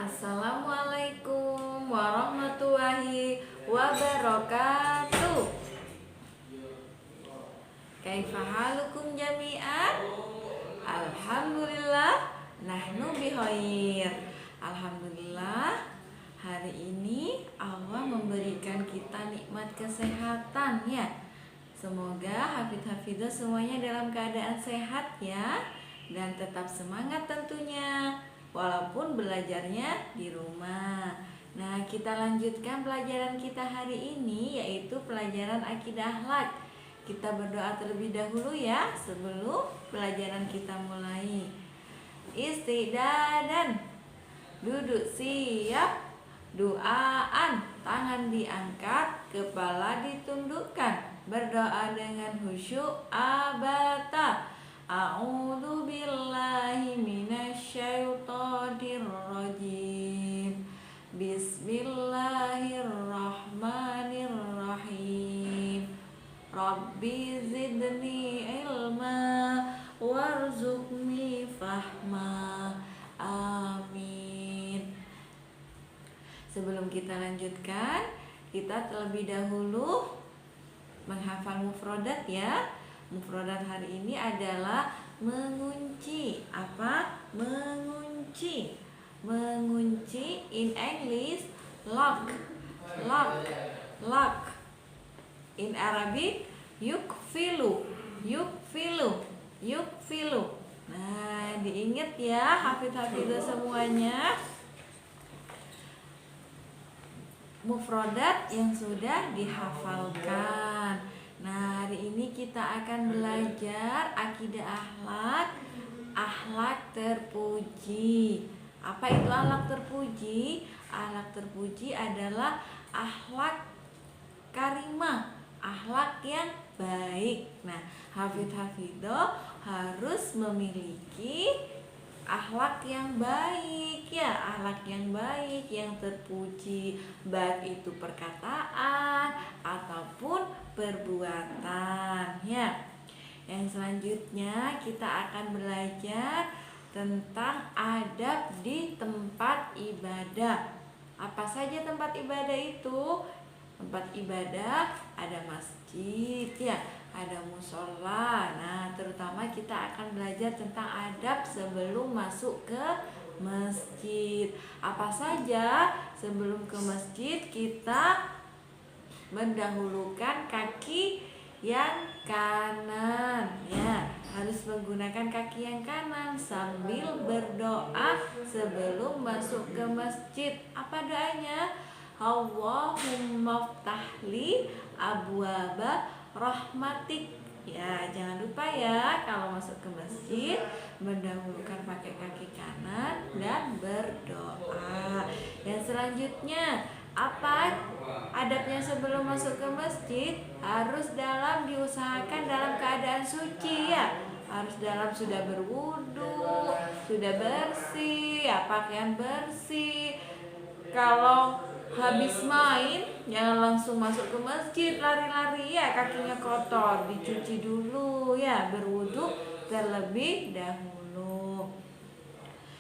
Assalamualaikum warahmatullahi wabarakatuh. Kaifa halukum jami'an? Alhamdulillah nahnu bikhair. Alhamdulillah hari ini Allah memberikan kita nikmat kesehatan ya. Semoga hafid-hafidah semuanya dalam keadaan sehat ya, dan tetap semangat tentunya walaupun belajarnya di rumah. Nah, kita lanjutkan pelajaran kita hari ini, yaitu pelajaran akidah akhlak. Kita berdoa terlebih dahulu ya sebelum pelajaran kita mulai. Istidadan, duduk siap. Duaan, tangan diangkat, kepala ditundukkan. Berdoa dengan khusyuk abata. A'udzu billahi minasyaitonir rajim. Bismillahirrahmanirrahim. Rabbi zidni ilma warzuqni fahma. Amin. Sebelum kita lanjutkan, kita terlebih dahulu menghafal mufrodat ya. Mufrodat hari ini adalah mengunci. Apa? Mengunci. Mengunci in English lock. Lock. Lock. In Arabic yukfilu. Yukfilu. Yukfilu. Nah, diingat ya hafid-hafidah semuanya. Mufrodat yang sudah dihafalkan. Nah, hari ini kita akan belajar akidah akhlak, akhlak terpuji. Apa itu akhlak terpuji? Akhlak terpuji adalah akhlak karimah, akhlak yang baik. Nah, hafid-hafidah harus memiliki akhlak yang baik ya, akhlak yang baik yang terpuji, baik itu perkataan ataupun perbuatan ya. Yang selanjutnya kita akan belajar tentang adab di tempat ibadah. Apa saja tempat ibadah itu? Tempat ibadah ada masjid ya, ada musola. Nah, terutama kita akan belajar tentang adab sebelum masuk ke masjid. Apa saja sebelum ke masjid? Kita mendahulukan kaki yang kanan ya, harus menggunakan kaki yang kanan sambil berdoa sebelum masuk ke masjid. Apa doanya? Allahumma ftahli abwaba rahmatik. Ya, jangan lupa ya kalau masuk ke masjid mendahulukan pakai kaki kanan dan berdoa. Yang selanjutnya apa adabnya sebelum masuk ke masjid? Harus diusahakan dalam keadaan suci ya. Harus sudah berwudu, sudah bersih, ya pakaian bersih. Kalau habis main jangan langsung masuk ke masjid lari-lari ya, kakinya kotor, dicuci dulu ya, berwudu terlebih dahulu.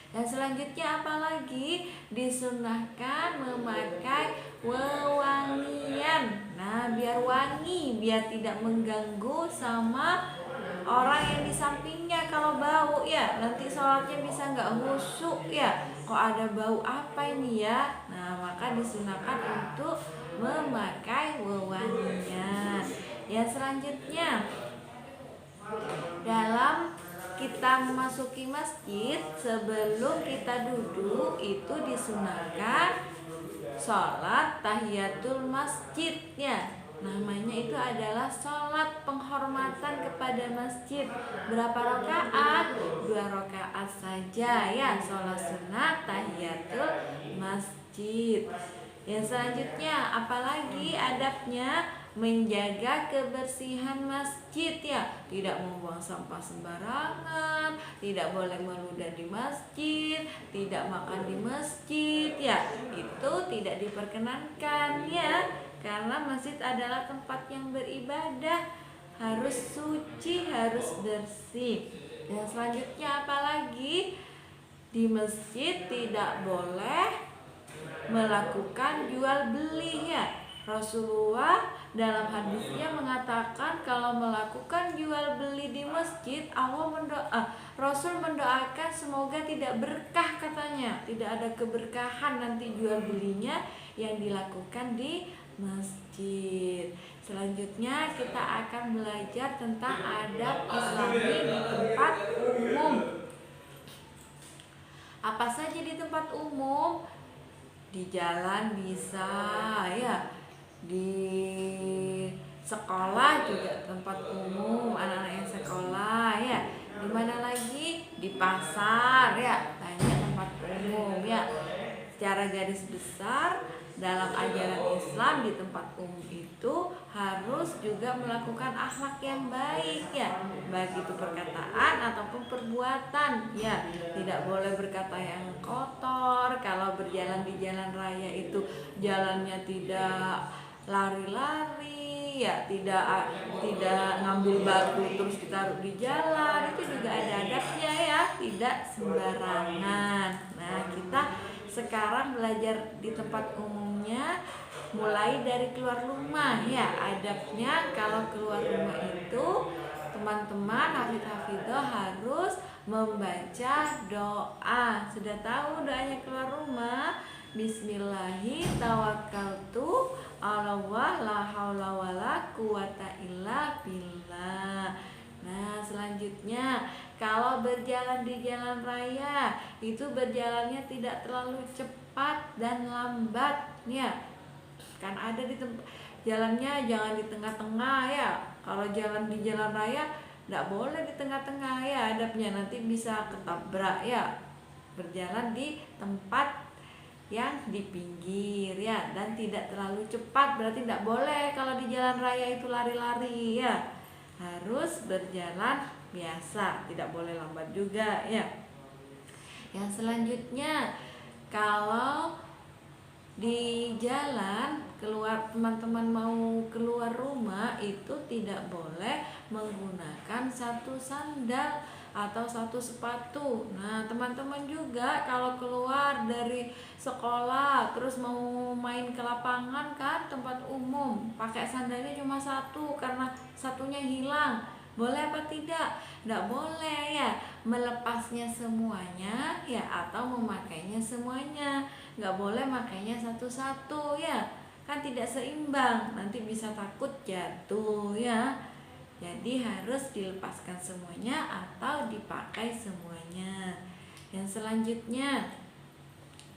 Dan selanjutnya apalagi? Disunahkan memakai wewangian. Nah, biar wangi, biar tidak mengganggu sama orang yang di sampingnya. Kalau bau ya, nanti sholatnya bisa nggak khusyuk ya. Kok ada bau apa ini ya? Nah, maka disunahkan untuk memakai wewangian. Yang selanjutnya, dalam kita memasuki masjid, sebelum kita duduk itu disunahkan sholat tahiyatul masjid ya. Namanya itu adalah sholat penghormatan kepada masjid. Berapa rakaat? 2 rakaat saja ya, sholat sunat tahiyatul masjid. Yang selanjutnya apalagi adabnya? Menjaga kebersihan masjid ya, tidak membuang sampah sembarangan, tidak boleh meludah di masjid, tidak makan di masjid ya, itu tidak diperkenankan ya, karena masjid adalah tempat yang beribadah, harus suci, harus bersih. Dan selanjutnya apalagi? di masjid tidak boleh melakukan jual beli ya. Rasulullah dalam hadisnya mengatakan kalau melakukan jual beli di masjid, Rasul mendoakan semoga tidak berkah katanya, tidak ada keberkahan nanti jual belinya yang dilakukan di masjid. Selanjutnya kita akan belajar tentang adab Islami di tempat umum. Apa saja di tempat umum? Di jalan bisa ya, di sekolah juga tempat umum, anak-anak yang sekolah ya. Di mana lagi? Di pasar ya, banyak tempat umum ya. Secara garis besar dalam ajaran Islam di tempat umum itu harus juga melakukan akhlak yang baik ya, baik itu perkataan ataupun perbuatan ya. Tidak boleh berkata yang kotor. Kalau berjalan di jalan raya itu jalannya tidak lari-lari ya, tidak ngambil batu terus ditaruh di jalan, itu juga ada adabnya ya, tidak sembarangan. Nah, kita sekarang belajar di tempat umumnya mulai dari keluar rumah ya. Adabnya kalau keluar rumah itu teman-teman hafidh-hafidhah harus membaca doa. Sudah tahu doanya keluar rumah? Bismillahirrahmanirrahim, tawakkaltu 'alallah, la haula wala quwata illa billah. Nah, selanjutnya kalau berjalan di jalan raya itu berjalannya tidak terlalu cepat dan lambat ya. Kan ada di tempat jalannya jangan di tengah-tengah ya. Kalau jalan di jalan raya tidak boleh di tengah-tengah ya, adabnya nanti bisa ketabrak ya. Berjalan di tempat yang di pinggir ya, dan tidak terlalu cepat, berarti tidak boleh kalau di jalan raya itu lari-lari ya. Harus berjalan biasa, tidak boleh lambat juga ya. Yang selanjutnya, kalau di jalan keluar, teman-teman mau keluar rumah itu tidak boleh menggunakan satu sandal atau satu sepatu. Nah, teman-teman juga kalau keluar dari sekolah terus mau main ke lapangan kan, tempat umum, pakai sandalnya cuma satu karena satunya hilang. Boleh apa tidak? Tidak boleh ya. Melepasnya semuanya ya, atau memakainya semuanya. Nggak boleh makainya satu-satu ya. Kan tidak seimbang, nanti bisa takut jatuh ya. Jadi harus dilepaskan semuanya atau dipakai semuanya. Yang selanjutnya,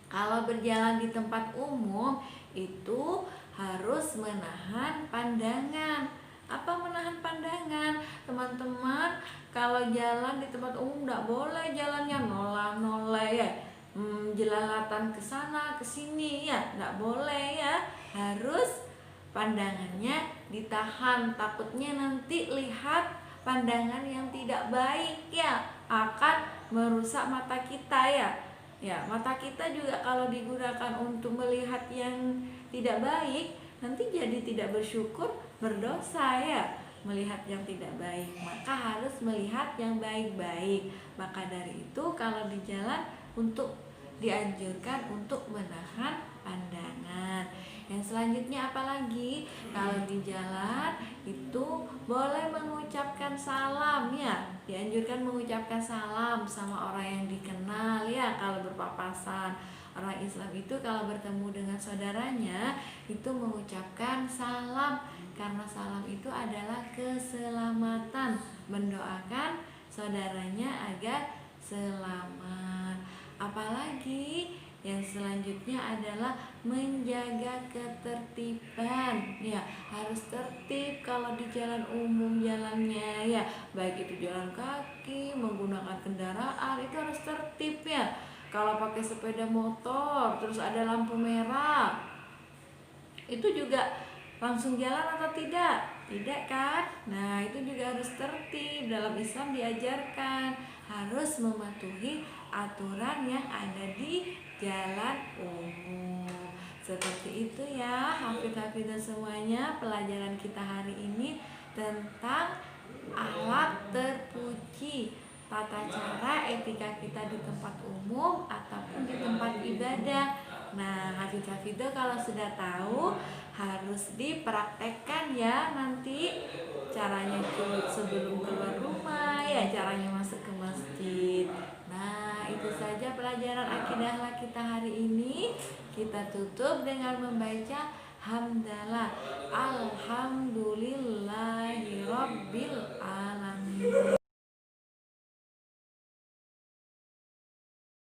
kalau berjalan di tempat umum itu harus menahan pandangan. Apa menahan pandangan? Teman-teman, kalau jalan di tempat umum tidak boleh jalannya nolah-nolah ya, jelalatan ke sana ke sini ya, tidak boleh ya. Harus pandangannya ditahan, takutnya nanti lihat pandangan yang tidak baik ya, akan merusak mata kita ya. Ya, mata kita juga kalau digunakan untuk melihat yang tidak baik, nanti jadi tidak bersyukur, berdosa ya. Melihat yang tidak baik, maka harus melihat yang baik-baik. Maka dari itu kalau di jalan untuk dianjurkan untuk menahan pandangan. Yang selanjutnya apalagi? Kalau di jalan itu boleh mengucapkan salam ya. Dianjurkan mengucapkan salam sama orang yang dikenal ya. Kalau berpapasan, orang Islam itu kalau bertemu dengan saudaranya itu mengucapkan salam, karena salam itu adalah keselamatan, mendoakan saudaranya agar selamat. Apalagi yang selanjutnya adalah menjaga ketertiban ya, harus tertib kalau di jalan umum jalannya ya, baik itu jalan kaki, menggunakan kendaraan itu harus tertib ya. Kalau pakai sepeda motor terus ada lampu merah, itu juga langsung jalan atau tidak? Tidak kan? Nah, itu juga harus tertib. Dalam Islam diajarkan harus mematuhi aturan yang ada di jalan umum. Seperti itu ya, hafidz-hafidhah semuanya, pelajaran kita hari ini tentang akhlak terpuji tata cara etika kita di tempat umum ataupun di tempat ibadah. Nah, Hafidah kalau sudah tahu harus dipraktekkan ya nanti caranya sebelum keluar rumah ya, caranya masuk ke masjid. Nah, itu saja pelajaran akidah kita hari ini. Kita tutup dengan membaca hamdalah alhamdulillahirabbil alamin.